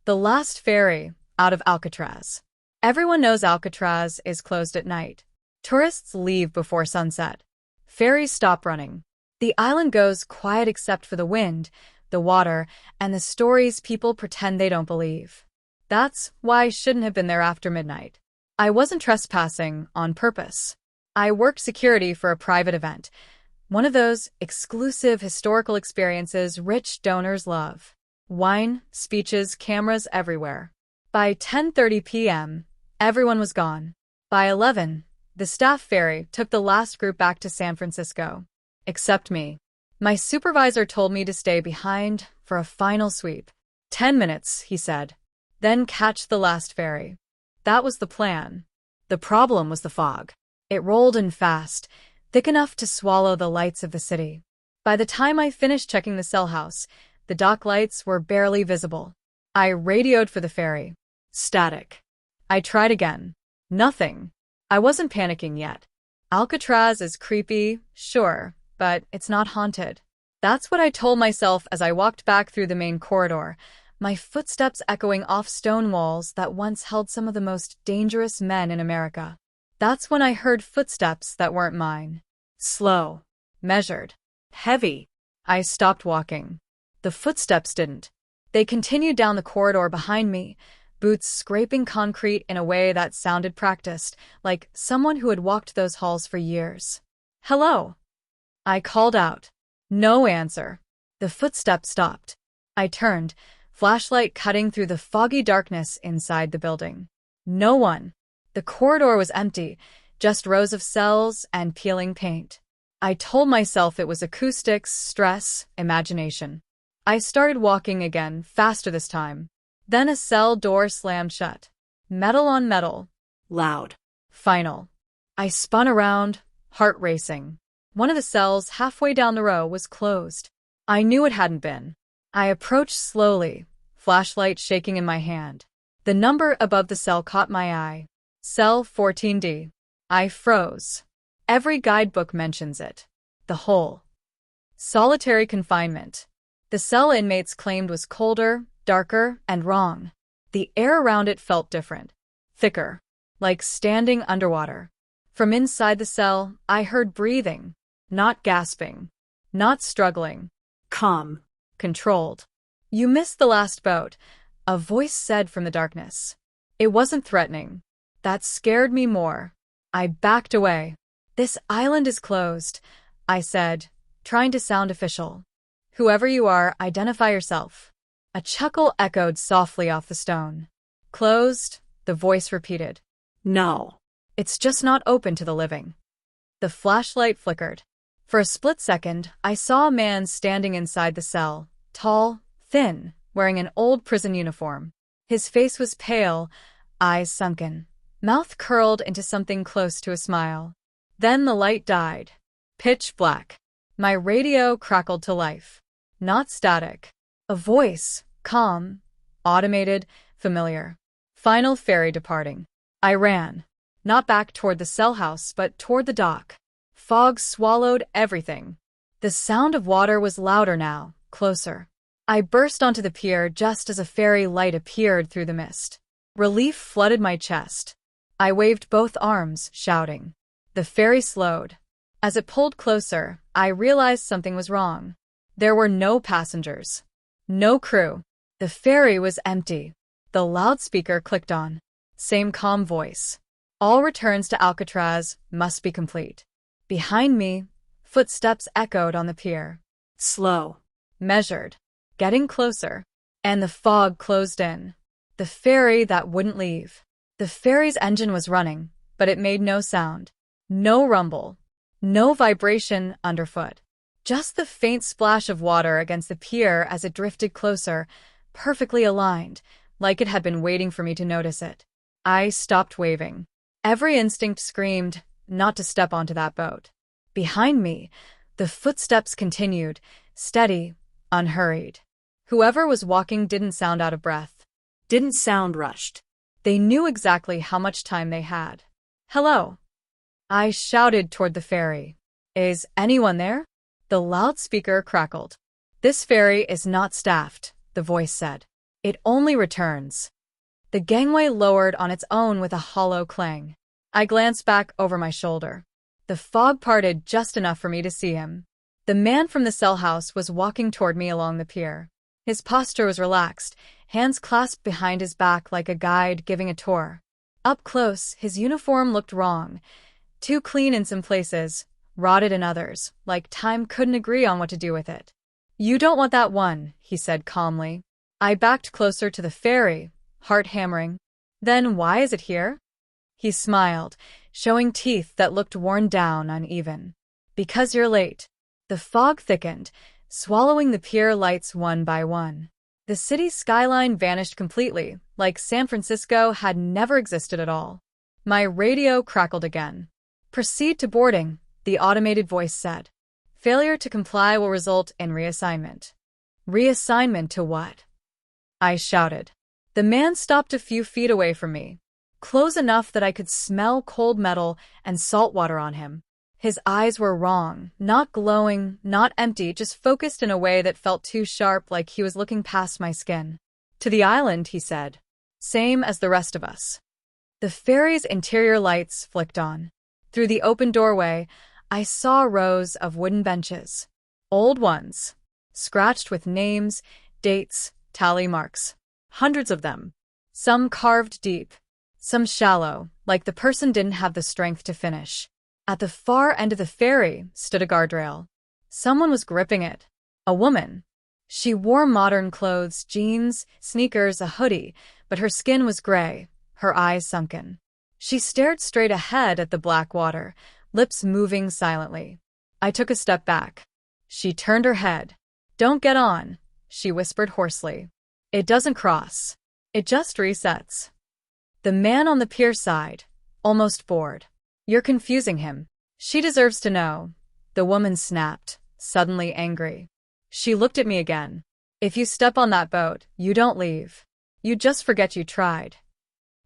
The last ferry out of Alcatraz. Everyone knows Alcatraz is closed at night. Tourists leave before sunset. Ferries stop running. The island goes quiet except for the wind, the water, and the stories people pretend they don't believe. That's why I shouldn't have been there after midnight. I wasn't trespassing on purpose. I worked security for a private event, one of those exclusive historical experiences rich donors love. Wine, speeches, cameras everywhere. By 10:30 p.m., everyone was gone. By 11, the staff ferry took the last group back to San Francisco. Except me. My supervisor told me to stay behind for a final sweep. 10 minutes, he said. Then catch the last ferry. That was the plan. The problem was the fog. It rolled in fast, thick enough to swallow the lights of the city. By the time I finished checking the cell house, the dock lights were barely visible. I radioed for the ferry. Static. I tried again. Nothing. I wasn't panicking yet. Alcatraz is creepy, sure, but it's not haunted. That's what I told myself as I walked back through the main corridor, my footsteps echoing off stone walls that once held some of the most dangerous men in America. That's when I heard footsteps that weren't mine. Slow. Measured. Heavy. I stopped walking. The footsteps didn't. They continued down the corridor behind me, boots scraping concrete in a way that sounded practiced, like someone who had walked those halls for years. Hello? I called out. No answer. The footsteps stopped. I turned, flashlight cutting through the foggy darkness inside the building. No one. The corridor was empty, just rows of cells and peeling paint. I told myself it was acoustics, stress, imagination. I started walking again, faster this time. Then a cell door slammed shut. Metal on metal. Loud. Final. I spun around, heart racing. One of the cells halfway down the row was closed. I knew it hadn't been. I approached slowly, flashlight shaking in my hand. The number above the cell caught my eye. Cell 14D. I froze. Every guidebook mentions it. The hole. Solitary confinement. The cell inmates claimed was colder, darker, and wrong. The air around it felt different. Thicker. Like standing underwater. From inside the cell, I heard breathing. Not gasping. Not struggling. Calm. Controlled. You missed the last boat, a voice said from the darkness. It wasn't threatening. That scared me more. I backed away. This island is closed, I said, trying to sound official. Whoever you are, identify yourself. A chuckle echoed softly off the stone. Closed, the voice repeated. No. It's just not open to the living. The flashlight flickered. For a split second, I saw a man standing inside the cell, tall, thin, wearing an old prison uniform. His face was pale, eyes sunken, mouth curled into something close to a smile. Then the light died. Pitch black. My radio crackled to life. Not static. A voice, calm, automated, familiar. Final ferry departing. I ran. Not back toward the cell house, but toward the dock. Fog swallowed everything. The sound of water was louder now, closer. I burst onto the pier just as a ferry light appeared through the mist. Relief flooded my chest. I waved both arms, shouting. The ferry slowed. As it pulled closer, I realized something was wrong. There were no passengers. No crew. The ferry was empty. The loudspeaker clicked on. Same calm voice. All returns to Alcatraz must be complete. Behind me, footsteps echoed on the pier. Slow. Measured. Getting closer. And the fog closed in. The ferry that wouldn't leave. The ferry's engine was running, but it made no sound. No rumble. No vibration underfoot. Just the faint splash of water against the pier as it drifted closer, perfectly aligned, like it had been waiting for me to notice it. I stopped waving. Every instinct screamed not to step onto that boat. Behind me, the footsteps continued, steady, unhurried. Whoever was walking didn't sound out of breath. Didn't sound rushed. They knew exactly how much time they had. Hello. I shouted toward the ferry. Is anyone there? The loudspeaker crackled. This ferry is not staffed, the voice said. It only returns. The gangway lowered on its own with a hollow clang. I glanced back over my shoulder. The fog parted just enough for me to see him. The man from the cell house was walking toward me along the pier. His posture was relaxed, hands clasped behind his back like a guide giving a tour. Up close, his uniform looked wrong. Too clean in some places, rotted in others, like time couldn't agree on what to do with it. "You don't want that one," he said calmly. I backed closer to the ferry, heart hammering. "Then why is it here?" He smiled, showing teeth that looked worn down, uneven. "Because you're late." The fog thickened, swallowing the pier lights one by one. The city's skyline vanished completely, like San Francisco had never existed at all. My radio crackled again. "Proceed to boarding," the automated voice said. "Failure to comply will result in reassignment." "Reassignment to what?" I shouted. The man stopped a few feet away from me, close enough that I could smell cold metal and salt water on him. His eyes were wrong, not glowing, not empty, just focused in a way that felt too sharp, like he was looking past my skin. "To the island," he said. "Same as the rest of us." The ferry's interior lights flicked on. Through the open doorway, I saw rows of wooden benches. Old ones, scratched with names, dates, tally marks. Hundreds of them. Some carved deep, some shallow, like the person didn't have the strength to finish. At the far end of the ferry stood a guardrail. Someone was gripping it. A woman. She wore modern clothes, jeans, sneakers, a hoodie, but her skin was gray, her eyes sunken. She stared straight ahead at the black water, lips moving silently. I took a step back. She turned her head. "Don't get on," she whispered hoarsely. "It doesn't cross. It just resets." The man on the pier sighed, almost bored. "You're confusing him. She deserves to know," the woman snapped, suddenly angry. She looked at me again. "If you step on that boat, you don't leave. You just forget you tried."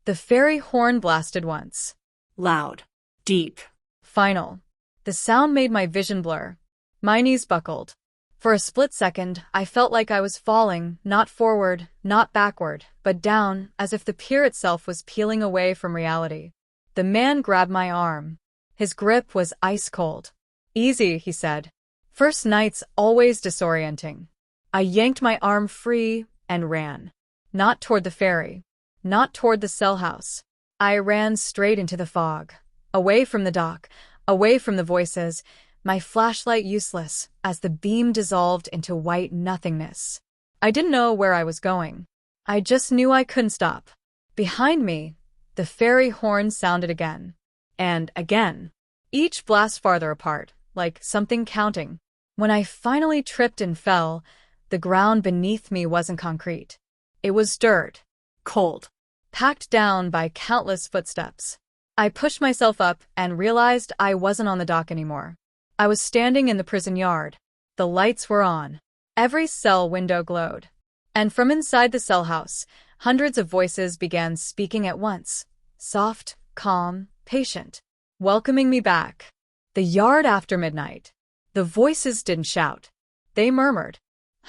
The ferry horn blasted once. Loud. Deep. Final. The sound made my vision blur. My knees buckled. For a split second, I felt like I was falling, not forward, not backward, but down, as if the pier itself was peeling away from reality. The man grabbed my arm. His grip was ice cold. "Easy," he said. "First night's always disorienting." I yanked my arm free and ran. Not toward the ferry. Not toward the cell house. I ran straight into the fog. Away from the dock. Away from the voices. My flashlight useless as the beam dissolved into white nothingness. I didn't know where I was going. I just knew I couldn't stop. Behind me, the ferry horn sounded again. And again. Each blast farther apart, like something counting. When I finally tripped and fell, the ground beneath me wasn't concrete. It was dirt. Cold. Packed down by countless footsteps. I pushed myself up and realized I wasn't on the dock anymore. I was standing in the prison yard. The lights were on. Every cell window glowed. And from inside the cell house, hundreds of voices began speaking at once. Soft, calm, patient. Welcoming me back. The yard after midnight. The voices didn't shout. They murmured.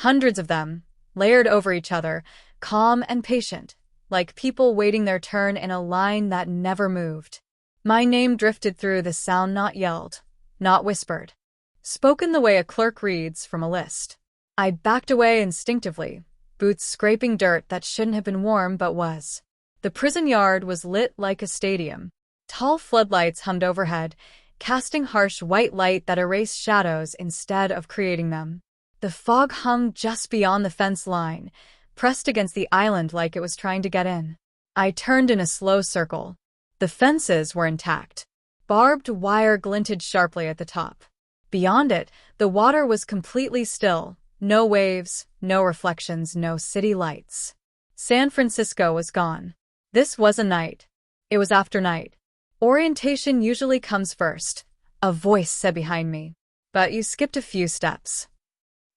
Hundreds of them, layered over each other, calm and patient, like people waiting their turn in a line that never moved. My name drifted through the sound, not yelled, not whispered. Spoken the way a clerk reads from a list. I backed away instinctively, boots scraping dirt that shouldn't have been warm but was. The prison yard was lit like a stadium. Tall floodlights hummed overhead, casting harsh white light that erased shadows instead of creating them. The fog hung just beyond the fence line, pressed against the island like it was trying to get in. I turned in a slow circle. The fences were intact. Barbed wire glinted sharply at the top. Beyond it, the water was completely still. No waves, no reflections, no city lights. San Francisco was gone. This was a night. It was after night. Orientation usually comes first, a voice said behind me. But you skipped a few steps.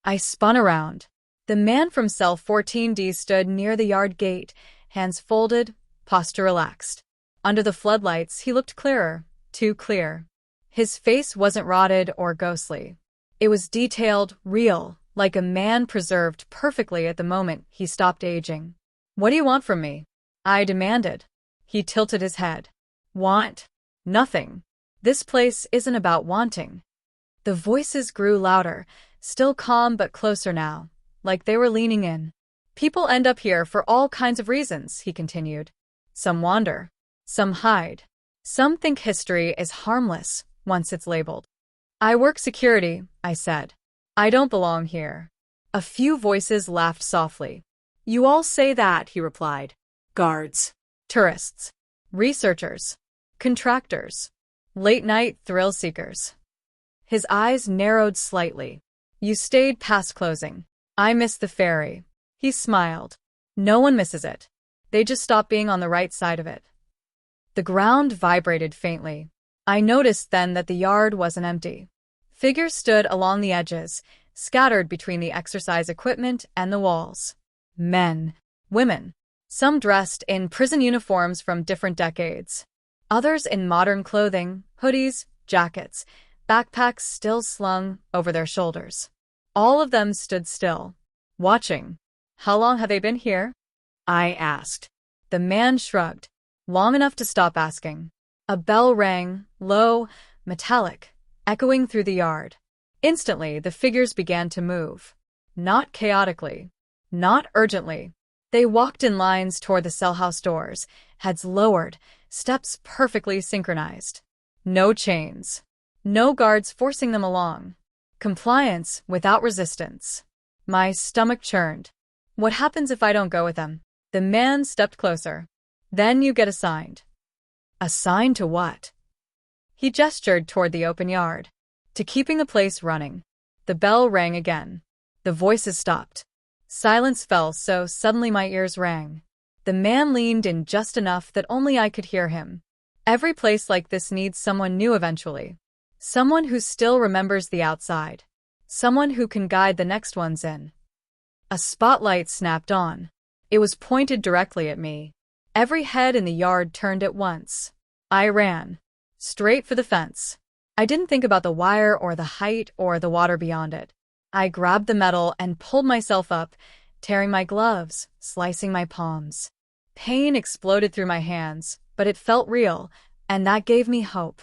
I spun around. The man from cell 14D stood near the yard gate, hands folded, posture relaxed. Under the floodlights, he looked clearer, too clear. His face wasn't rotted or ghostly. It was detailed, real, like a man preserved perfectly at the moment he stopped aging. What do you want from me? I demanded. He tilted his head. Want? Nothing. This place isn't about wanting. The voices grew louder, still calm but closer now, like they were leaning in. People end up here for all kinds of reasons, he continued. Some wander. Some hide. Some think history is harmless once it's labeled. I work security, I said. I don't belong here. A few voices laughed softly. You all say that, he replied. Guards. Tourists. Researchers. Contractors. Late-night thrill seekers. His eyes narrowed slightly. You stayed past closing. I missed the ferry. He smiled. No one misses it. They just stop being on the right side of it. The ground vibrated faintly. I noticed then that the yard wasn't empty. Figures stood along the edges, scattered between the exercise equipment and the walls. Men. Women. Some dressed in prison uniforms from different decades. Others in modern clothing, hoodies, jackets, backpacks still slung over their shoulders. All of them stood still, watching. How long have they been here? I asked. The man shrugged. Long enough to stop asking. A bell rang, low, metallic, echoing through the yard. Instantly, the figures began to move. Not chaotically. Not urgently. They walked in lines toward the cell house doors, heads lowered, steps perfectly synchronized. No chains. No guards forcing them along. Compliance without resistance. My stomach churned. What happens if I don't go with them? The man stepped closer. Then you get assigned. Assigned to what? He gestured toward the open yard. To keeping the place running. The bell rang again. The voices stopped. Silence fell so suddenly my ears rang. The man leaned in just enough that only I could hear him. Every place like this needs someone new eventually. Someone who still remembers the outside. Someone who can guide the next ones in. A spotlight snapped on. It was pointed directly at me. Every head in the yard turned at once. I ran. Straight for the fence. I didn't think about the wire or the height or the water beyond it. I grabbed the metal and pulled myself up, tearing my gloves, slicing my palms. Pain exploded through my hands, but it felt real, and that gave me hope.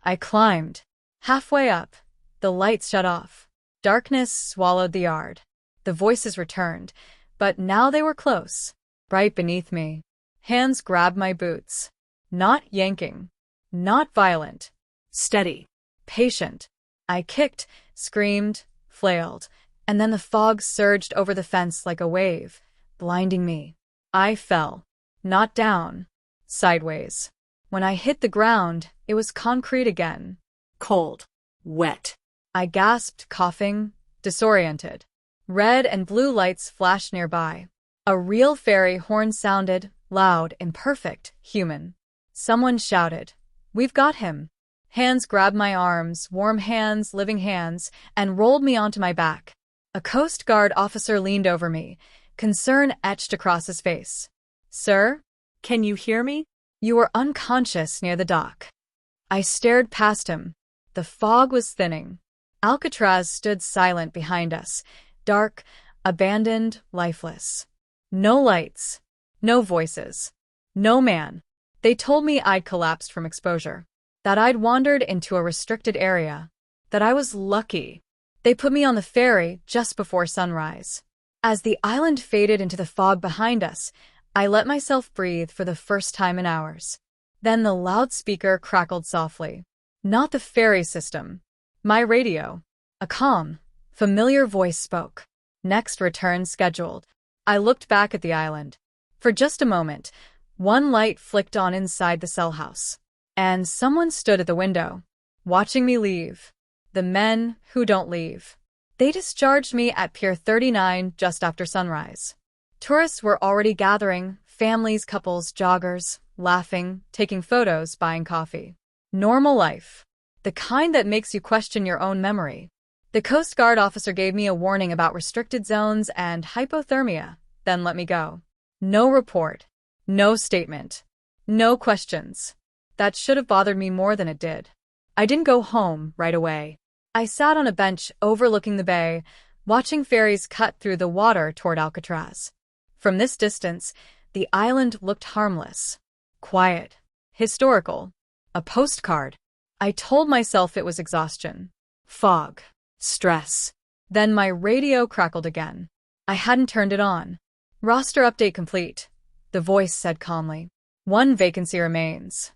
I climbed. Halfway up, the lights shut off. Darkness swallowed the yard. The voices returned, but now they were close, right beneath me. Hands grabbed my boots. Not yanking. Not violent. Steady. Patient. I kicked, screamed, flailed, and then the fog surged over the fence like a wave, blinding me. I fell. Not down. Sideways. When I hit the ground, it was concrete again. Cold. Wet. I gasped, coughing, disoriented. Red and blue lights flashed nearby. A real ferry horn sounded, loud, imperfect, human. Someone shouted, "We've got him." Hands grabbed my arms, warm hands, living hands, and rolled me onto my back. A Coast Guard officer leaned over me, concern etched across his face. "Sir? Can you hear me? You were unconscious near the dock." I stared past him. The fog was thinning. Alcatraz stood silent behind us, dark, abandoned, lifeless. No lights. No voices. No man. They told me I'd collapsed from exposure. That I'd wandered into a restricted area. That I was lucky. They put me on the ferry just before sunrise. As the island faded into the fog behind us, I let myself breathe for the first time in hours. Then the loudspeaker crackled softly. Not the ferry system. My radio. A calm, familiar voice spoke. Next return scheduled. I looked back at the island. For just a moment, one light flicked on inside the cell house. And someone stood at the window, watching me leave. The men who don't leave. They discharged me at Pier 39 just after sunrise. Tourists were already gathering, families, couples, joggers, laughing, taking photos, buying coffee. Normal life. The kind that makes you question your own memory. The Coast Guard officer gave me a warning about restricted zones and hypothermia, then let me go. No report. No statement. No questions. That should have bothered me more than it did. I didn't go home right away. I sat on a bench overlooking the bay, watching ferries cut through the water toward Alcatraz. From this distance, the island looked harmless, quiet, historical, a postcard. I told myself it was exhaustion, fog, stress. Then my radio crackled again. I hadn't turned it on. Roster update complete, the voice said calmly. One vacancy remains.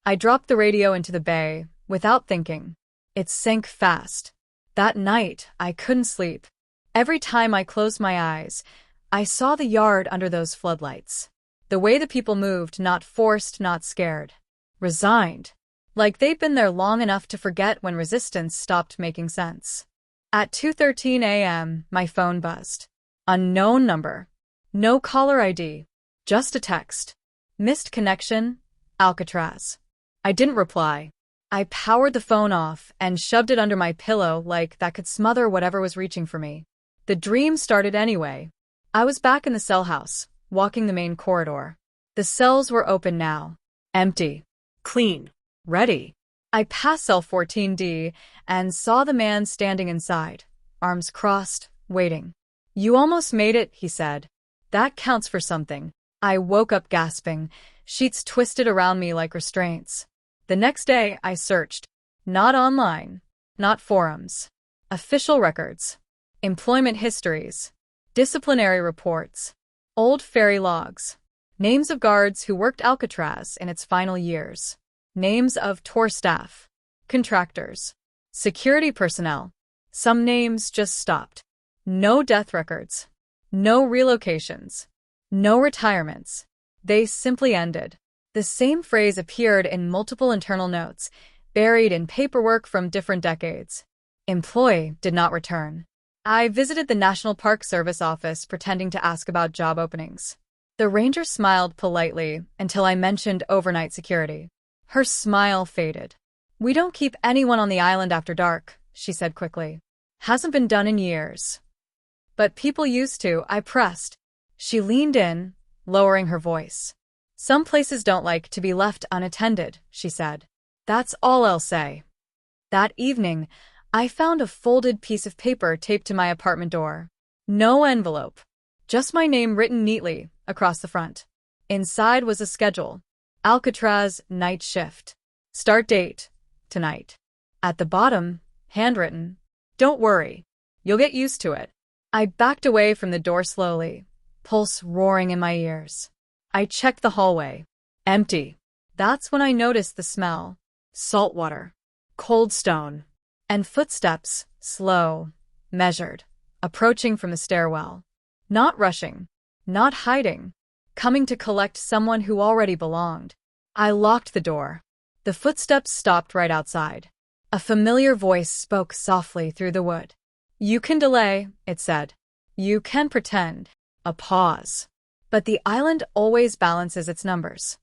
I dropped the radio into the bay, without thinking. It sank fast. That night, I couldn't sleep. Every time I closed my eyes, I saw the yard under those floodlights. The way the people moved, not forced, not scared. Resigned. Like they'd been there long enough to forget when resistance stopped making sense. At 2:13 a.m., my phone buzzed. Unknown number. No caller ID. Just a text. Missed connection, Alcatraz. I didn't reply. I powered the phone off and shoved it under my pillow like that could smother whatever was reaching for me. The dream started anyway. I was back in the cell house, walking the main corridor. The cells were open now. Empty. Clean. Ready. I passed cell 14D and saw the man standing inside, arms crossed, waiting. You almost made it, he said. That counts for something. I woke up gasping, sheets twisted around me like restraints. The next day, I searched. Not online, not forums. Official records. Employment histories. Disciplinary reports. Old ferry logs. Names of guards who worked Alcatraz in its final years. Names of tour staff. Contractors. Security personnel. Some names just stopped. No death records. No relocations. No retirements. They simply ended. The same phrase appeared in multiple internal notes, buried in paperwork from different decades. Employee did not return. I visited the National Park Service office pretending to ask about job openings. The ranger smiled politely until I mentioned overnight security. Her smile faded. We don't keep anyone on the island after dark, she said quickly. Hasn't been done in years. But people used to, I pressed. She leaned in, lowering her voice. Some places don't like to be left unattended, she said. That's all I'll say. That evening, I found a folded piece of paper taped to my apartment door. No envelope. Just my name written neatly across the front. Inside was a schedule. Alcatraz night shift. Start date, tonight. At the bottom, handwritten. Don't worry. You'll get used to it. I backed away from the door slowly, pulse roaring in my ears. I checked the hallway. Empty. That's when I noticed the smell. Salt water. Cold stone. And footsteps, slow, measured, approaching from the stairwell. Not rushing. Not hiding. Coming to collect someone who already belonged. I locked the door. The footsteps stopped right outside. A familiar voice spoke softly through the wood. You can delay, it said. You can pretend. A pause. But the island always balances its numbers.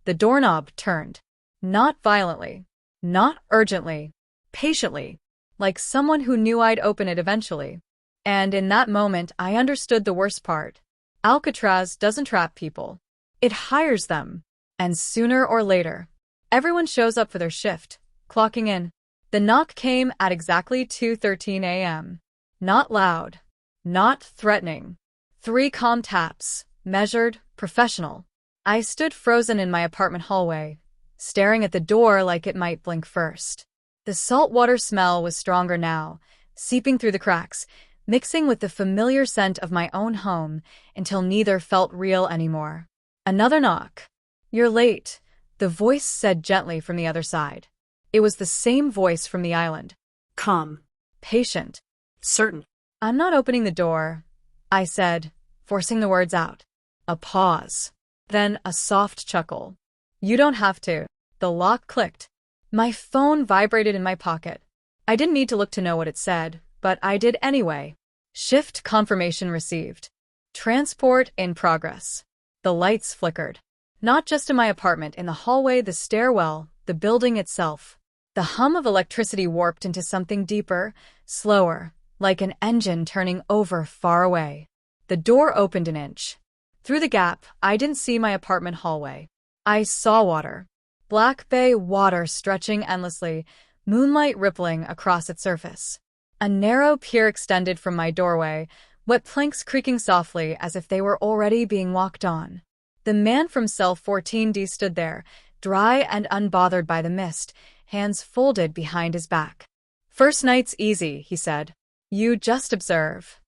The doorknob turned. Not violently. Not urgently. Patiently. Like someone who knew I'd open it eventually. And in that moment, I understood the worst part. Alcatraz doesn't trap people. It hires them. And sooner or later, everyone shows up for their shift, clocking in. The knock came at exactly 2:13 a.m. Not loud. Not threatening. 3 calm taps, measured, professional. I stood frozen in my apartment hallway, staring at the door like it might blink first. The saltwater smell was stronger now, seeping through the cracks, mixing with the familiar scent of my own home until neither felt real anymore. Another knock. You're late, the voice said gently from the other side. It was the same voice from the island. Calm. Patient. Certain. I'm not opening the door, I said, forcing the words out. A pause. Then a soft chuckle. You don't have to. The lock clicked. My phone vibrated in my pocket. I didn't need to look to know what it said, but I did anyway. Shift confirmation received. Transport in progress. The lights flickered. Not just in my apartment, in the hallway, the stairwell, the building itself. The hum of electricity warped into something deeper, slower, like an engine turning over far away. The door opened an inch. Through the gap, I didn't see my apartment hallway. I saw water. Black bay water stretching endlessly, moonlight rippling across its surface. A narrow pier extended from my doorway, wet planks creaking softly as if they were already being walked on. The man from cell 14D stood there, dry and unbothered by the mist, hands folded behind his back. "First night's easy," he said. "You just observe."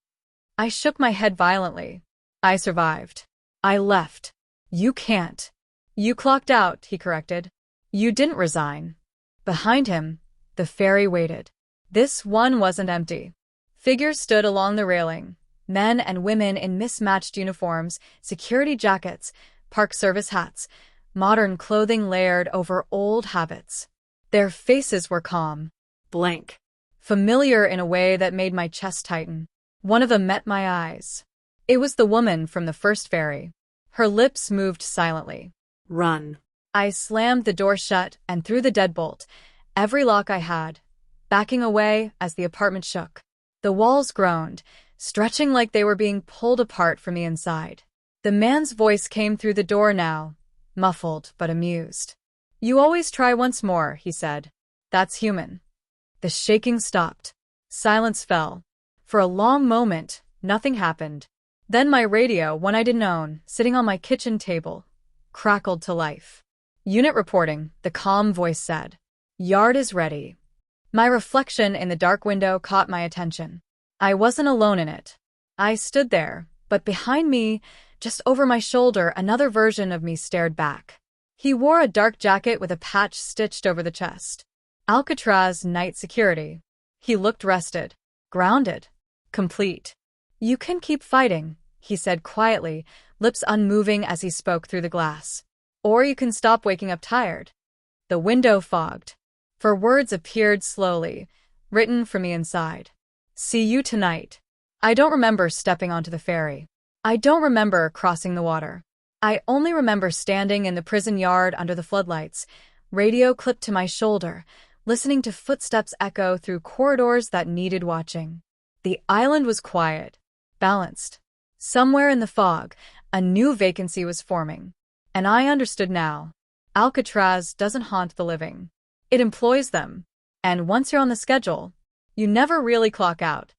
I shook my head violently. "I survived. I left." "You can't." "You clocked out," he corrected. "You didn't resign." Behind him, the ferry waited. This one wasn't empty. Figures stood along the railing, men and women in mismatched uniforms, security jackets, park service hats, modern clothing layered over old habits. Their faces were calm, blank, familiar in a way that made my chest tighten. One of them met my eyes. It was the woman from the first ferry. Her lips moved silently. "Run." I slammed the door shut and threw the deadbolt, every lock I had, backing away as the apartment shook. The walls groaned, stretching like they were being pulled apart from the inside. The man's voice came through the door now, muffled but amused. "You always try once more," he said. "That's human." The shaking stopped. Silence fell. For a long moment, nothing happened. Then my radio, one I didn't own, sitting on my kitchen table, crackled to life. "Unit reporting," the calm voice said. "Yard is ready." My reflection in the dark window caught my attention. I wasn't alone in it. I stood there, but behind me, just over my shoulder, another version of me stared back. He wore a dark jacket with a patch stitched over the chest. Alcatraz night security. He looked rested, grounded, complete. "You can keep fighting," he said quietly, lips unmoving as he spoke through the glass. "Or you can stop waking up tired." The window fogged. For words appeared slowly, written from the inside. "See you tonight." I don't remember stepping onto the ferry. I don't remember crossing the water. I only remember standing in the prison yard under the floodlights, radio clipped to my shoulder, listening to footsteps echo through corridors that needed watching. The island was quiet, balanced. Somewhere in the fog, a new vacancy was forming. And I understood now. Alcatraz doesn't haunt the living. It employs them. And once you're on the schedule, you never really clock out.